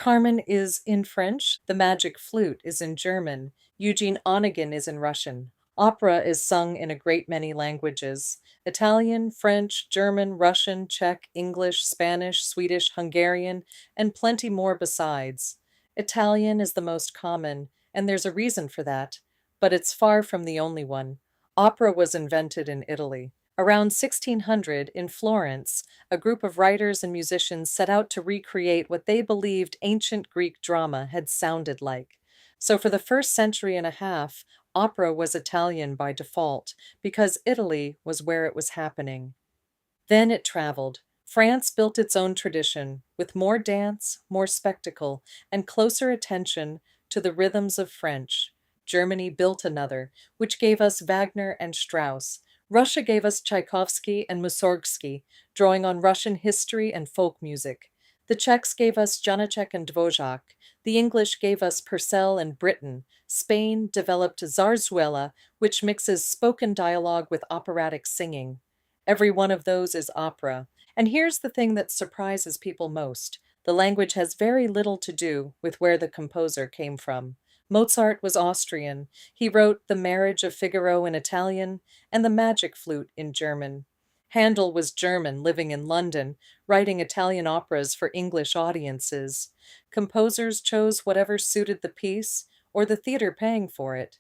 Carmen is in French, The Magic Flute is in German, Eugene Onegin is in Russian. Opera is sung in a great many languages: Italian, French, German, Russian, Czech, English, Spanish, Swedish, Hungarian, and plenty more besides. Italian is the most common, and there's a reason for that, but it's far from the only one. Opera was invented in Italy. Around 1600, in Florence, a group of writers and musicians set out to recreate what they believed ancient Greek drama had sounded like. So, for the first century and a half, opera was Italian by default, because Italy was where it was happening. Then it traveled. France built its own tradition, with more dance, more spectacle, and closer attention to the rhythms of French. Germany built another, which gave us Wagner and Strauss. Russia gave us Tchaikovsky and Mussorgsky, drawing on Russian history and folk music. The Czechs gave us Janacek and Dvořák. The English gave us Purcell and Britten. Spain developed Zarzuela, which mixes spoken dialogue with operatic singing. Every one of those is opera. And here's the thing that surprises people most: the language has very little to do with where the composer came from. Mozart was Austrian. He wrote The Marriage of Figaro in Italian and The Magic Flute in German. Handel was German, living in London, writing Italian operas for English audiences. Composers chose whatever suited the piece or the theater paying for it.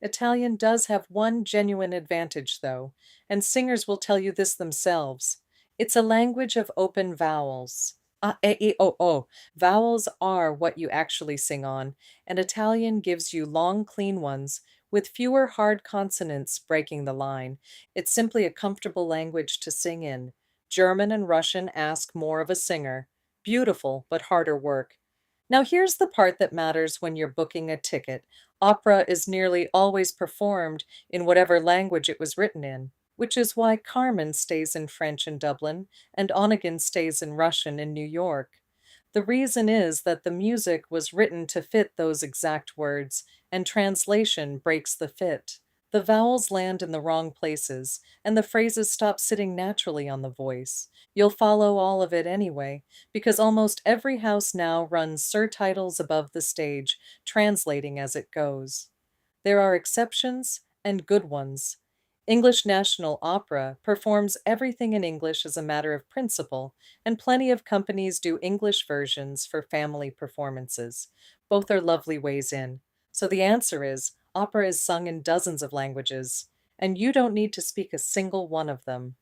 Italian does have one genuine advantage, though, and singers will tell you this themselves. It's a language of open vowels. O. Vowels are what you actually sing on, and Italian gives you long, clean ones with fewer hard consonants breaking the line. It's simply a comfortable language to sing in. German and Russian ask more of a singer. Beautiful, but harder work. Now, here's the part that matters when you're booking a ticket. Opera is nearly always performed in whatever language it was written in, which is why Carmen stays in French in Dublin and Onegin stays in Russian in New York. The reason is that the music was written to fit those exact words, and translation breaks the fit. The vowels land in the wrong places, and the phrases stop sitting naturally on the voice. You'll follow all of it anyway, because almost every house now runs surtitles above the stage, translating as it goes. There are exceptions, and good ones. English National Opera performs everything in English as a matter of principle, and plenty of companies do English versions for family performances. Both are lovely ways in. So the answer is opera is sung in dozens of languages, and you don't need to speak a single one of them.